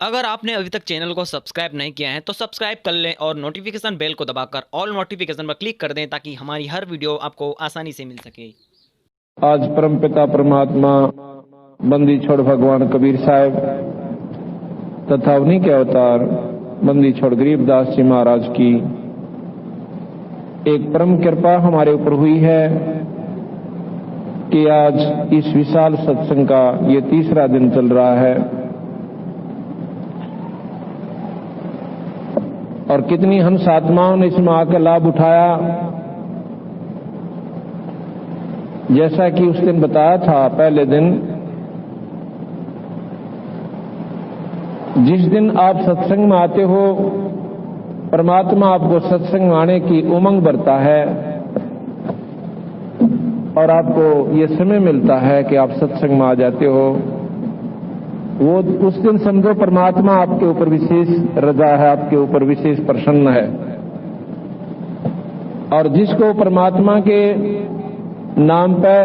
अगर आपने अभी तक चैनल को सब्सक्राइब नहीं किया है तो सब्सक्राइब कर लें और नोटिफिकेशन बेल को दबाकर ऑल नोटिफिकेशन पर क्लिक कर दें ताकि हमारी हर वीडियो आपको आसानी से मिल सके। आज परमपिता परमात्मा बंदी छोड़ भगवान कबीर साहब तथा उन्हीं के अवतार बंदी छोड़ गरीबदास जी महाराज की एक परम कृपा हमारे ऊपर हुई है कि आज इस विशाल सत्संग का ये तीसरा दिन चल रहा है और कितनी हंस आत्माओं ने इसमें आकर लाभ उठाया। जैसा कि उस दिन बताया था, पहले दिन जिस दिन आप सत्संग में आते हो परमात्मा आपको सत्संग में आने की उमंग भरता है और आपको ये समय मिलता है कि आप सत्संग में आ जाते हो। वो उस दिन समझो परमात्मा आपके ऊपर विशेष रजा है, आपके ऊपर विशेष प्रसन्न है। और जिसको परमात्मा के नाम पर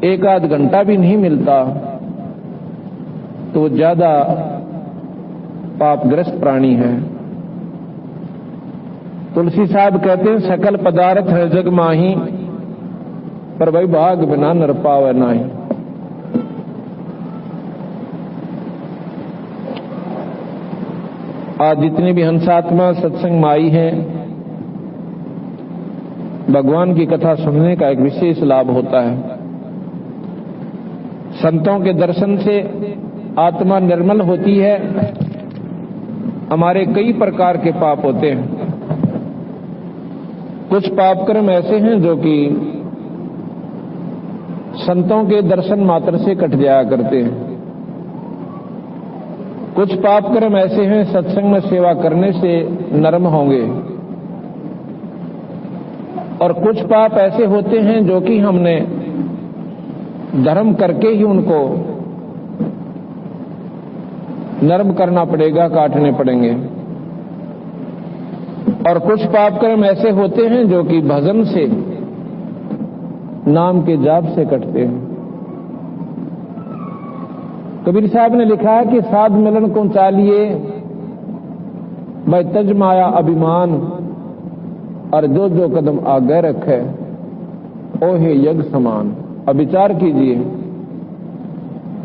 एक आध घंटा भी नहीं मिलता तो वो ज्यादा पापग्रस्त प्राणी है। तुलसी साहब कहते हैं सकल पदार्थ है जग माही पर वही भाग बिना नर पावे नाही। आज जितनी भी हंसात्मा सत्संग में आई हैं, भगवान की कथा सुनने का एक विशेष लाभ होता है। संतों के दर्शन से आत्मा निर्मल होती है। हमारे कई प्रकार के पाप होते हैं। कुछ पाप कर्म ऐसे हैं जो कि संतों के दर्शन मात्र से कट जाया करते हैं। कुछ पाप कर्म ऐसे हैं सत्संग में सेवा करने से नरम होंगे और कुछ पाप ऐसे होते हैं जो कि हमने धर्म करके ही उनको नरम करना पड़ेगा, काटने पड़ेंगे। और कुछ पाप कर्म ऐसे होते हैं जो कि भजन से, नाम के जाप से कटते हैं। कबीर साहब ने लिखा है कि साध मिलन को चालिए भाई तज माया अभिमान और जो जो कदम आगे रखे ओहे यज्ञ समान। अब विचार कीजिए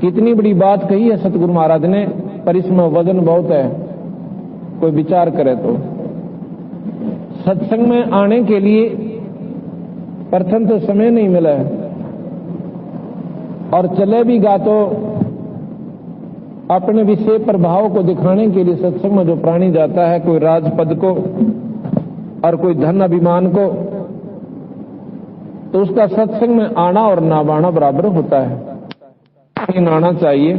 कितनी बड़ी बात कही है सतगुरु महाराज ने, पर इसमें वजन बहुत है। कोई विचार करे तो सत्संग में आने के लिए प्रथम तो समय नहीं मिला है और चले भी गा तो अपने विषय प्रभाव को दिखाने के लिए सत्संग में जो प्राणी जाता है, कोई राजपद को और कोई धन अभिमान को, तो उसका सत्संग में आना और ना आना बराबर होता है। लेकिन आना चाहिए।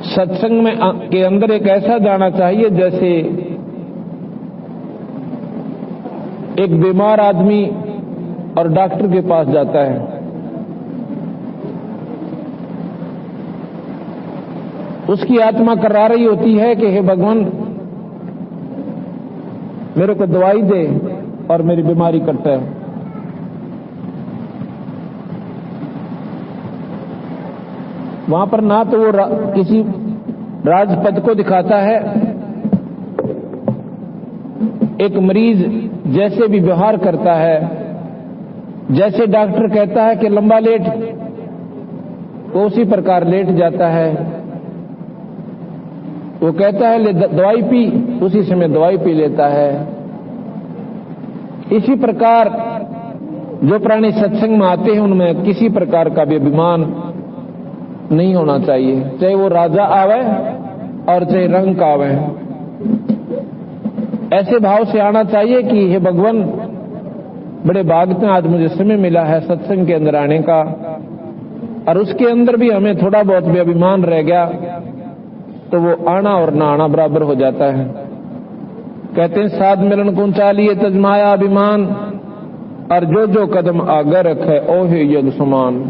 सत्संग में के अंदर एक ऐसा जाना चाहिए जैसे एक बीमार आदमी और डॉक्टर के पास जाता है। उसकी आत्मा कर्रा रही होती है कि हे भगवान मेरे को दवाई दे और मेरी बीमारी कट है। वहां पर ना तो वो किसी राजपद को दिखाता है। एक मरीज जैसे भी व्यवहार करता है, जैसे डॉक्टर कहता है कि लंबा लेट, तो उसी प्रकार लेट जाता है। वो कहता है ले दवाई पी, उसी समय दवाई पी लेता है। इसी प्रकार जो प्राणी सत्संग में आते हैं उनमें किसी प्रकार का भी अभिमान नहीं होना चाहिए, चाहे वो राजा आवे और चाहे रंग का आवे। ऐसे भाव से आना चाहिए कि हे भगवान बड़े भाग्य आज मुझे समय मिला है सत्संग के अंदर आने का, और उसके अंदर भी हमें थोड़ा बहुत भी अभिमान रह गया तो वो आना और ना आना बराबर हो जाता है। कहते हैं साध मिलन को चालिए तजमाया अभिमान और जो जो कदम आगे रखे ओहे यज्ञ समान।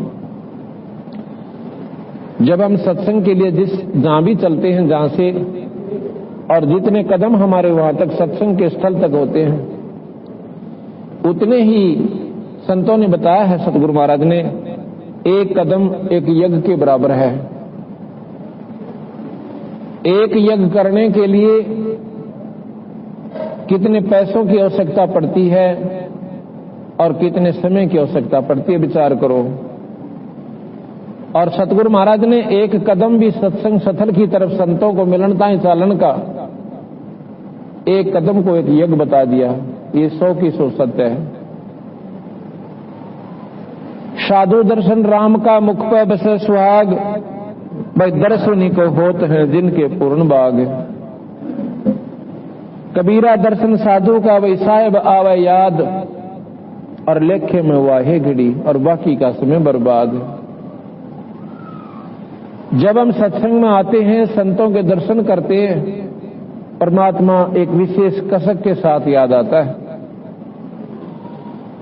जब हम सत्संग के लिए जहां भी चलते हैं, जहां से और जितने कदम हमारे वहां तक सत्संग के स्थल तक होते हैं, उतने ही संतों ने बताया है सतगुरु महाराज ने एक कदम एक यज्ञ के बराबर है। एक यज्ञ करने के लिए कितने पैसों की आवश्यकता पड़ती है और कितने समय की आवश्यकता पड़ती है, विचार करो। और सतगुरु महाराज ने एक कदम भी सत्संग स्थल की तरफ संतों को मिलनता ही चालन का, एक कदम को एक यज्ञ बता दिया। ये 100 की 100 सत्य है। साधु दर्शन राम का मुख पे बसे सुहाग, भाई दर्शनी को होत हैं जिनके पूर्ण बाग। कबीरा दर्शन साधु का वही साहेब आवे याद, और लेखे में वाहे घड़ी और बाकी का समय बर्बाद। जब हम सत्संग में आते हैं, संतों के दर्शन करते हैं, परमात्मा एक विशेष कसक के साथ याद आता है,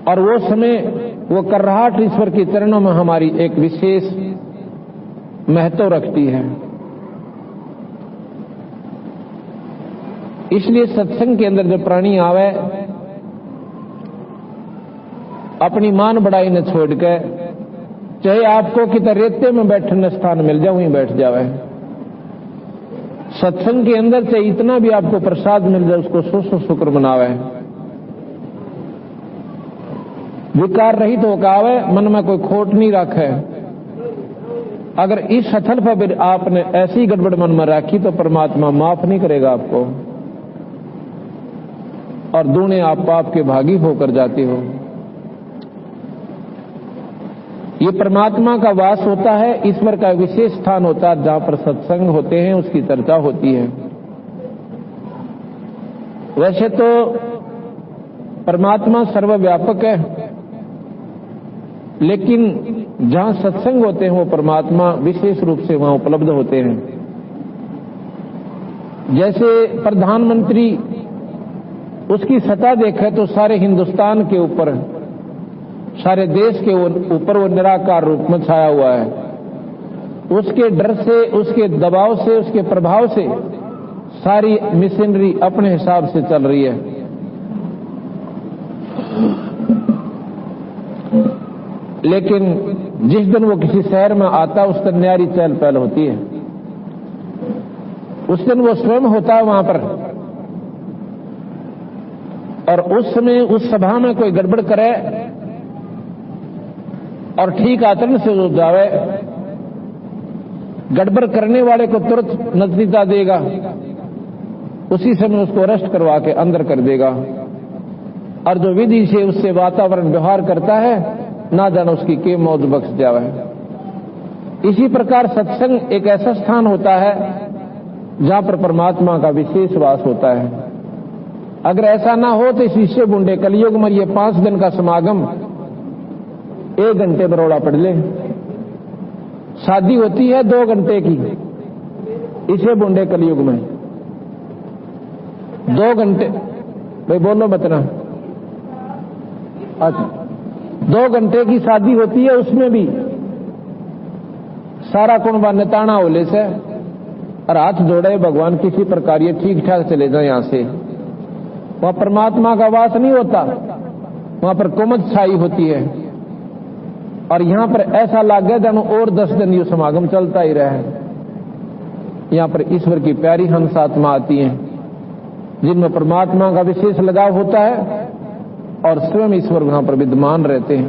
और वो समय वो कर्राहट ईश्वर के चरणों में हमारी एक विशेष महत्व रखती है। इसलिए सत्संग के अंदर जब प्राणी आवे, अपनी मान बढ़ाई न छोड़ के, चाहे आपको कितना रेते में बैठने स्थान मिल जाए वहीं बैठ जावे। सत्संग के अंदर से इतना भी आपको प्रसाद मिल जाए, उसको 100 शुक्र मनावे। विकार रहित होकर आवे, मन में कोई खोट नहीं रखे। अगर इस स्थल पर आपने ऐसी गड़बड़ मन में रखी तो परमात्मा माफ नहीं करेगा आपको, और दूने आप पाप के भागी होकर जाते हो। ये परमात्मा का वास होता है, ईश्वर का विशेष स्थान होता है, जहां पर सत्संग होते हैं, उसकी चर्चा होती है। वैसे तो परमात्मा सर्वव्यापक है, लेकिन जहां सत्संग होते हैं वो परमात्मा विशेष रूप से वहां उपलब्ध होते हैं। जैसे प्रधानमंत्री, उसकी सत्ता देखे तो सारे हिंदुस्तान के ऊपर, सारे देश के ऊपर वो निराकार रूप में छाया हुआ है। उसके डर से, उसके दबाव से, उसके प्रभाव से सारी मिशनरी अपने हिसाब से चल रही है। लेकिन जिस दिन वो किसी शहर में आता, उस दिन न्यारी चहल पहल होती है। उस दिन वो स्वयं होता है वहां पर, और उस समय उस सभा में कोई गड़बड़ करे और ठीक आचरण से हो जावे, गड़बड़ करने वाले को तुरंत नजदीकता देगा, उसी समय उसको अरेस्ट करवा के अंदर कर देगा, और जो विधि से उससे वातावरण व्यवहार करता है, ना जाने उसकी के मौत बख्श जावे। इसी प्रकार सत्संग एक ऐसा स्थान होता है जहां पर परमात्मा का विशेष वास होता है। अगर ऐसा ना हो तो इस शिष्य बुंडे कलयुग में ये 5 दिन का समागम 1 घंटे में रोड़ा पड़ ले। शादी होती है 2 घंटे की, इसे बुंडे कलयुग में 2 घंटे, भाई बोलो बतना, अच्छा 2 घंटे की शादी होती है, उसमें भी सारा कुंबा नेताना होले से और हाथ जोड़े भगवान किसी प्रकार ये ठीक ठाक चले जाए यहां से। वहां परमात्मा का वास नहीं होता, वहां पर कुमत छाई होती है, और यहां पर ऐसा लग गया जानो और 10 दिन ये समागम चलता ही रहे। यहां पर ईश्वर की प्यारी हंस आत्मा आती है, जिनमें परमात्मा का विशेष लगाव होता है, और स्वयं ईश्वर वहां पर विद्यमान रहते हैं।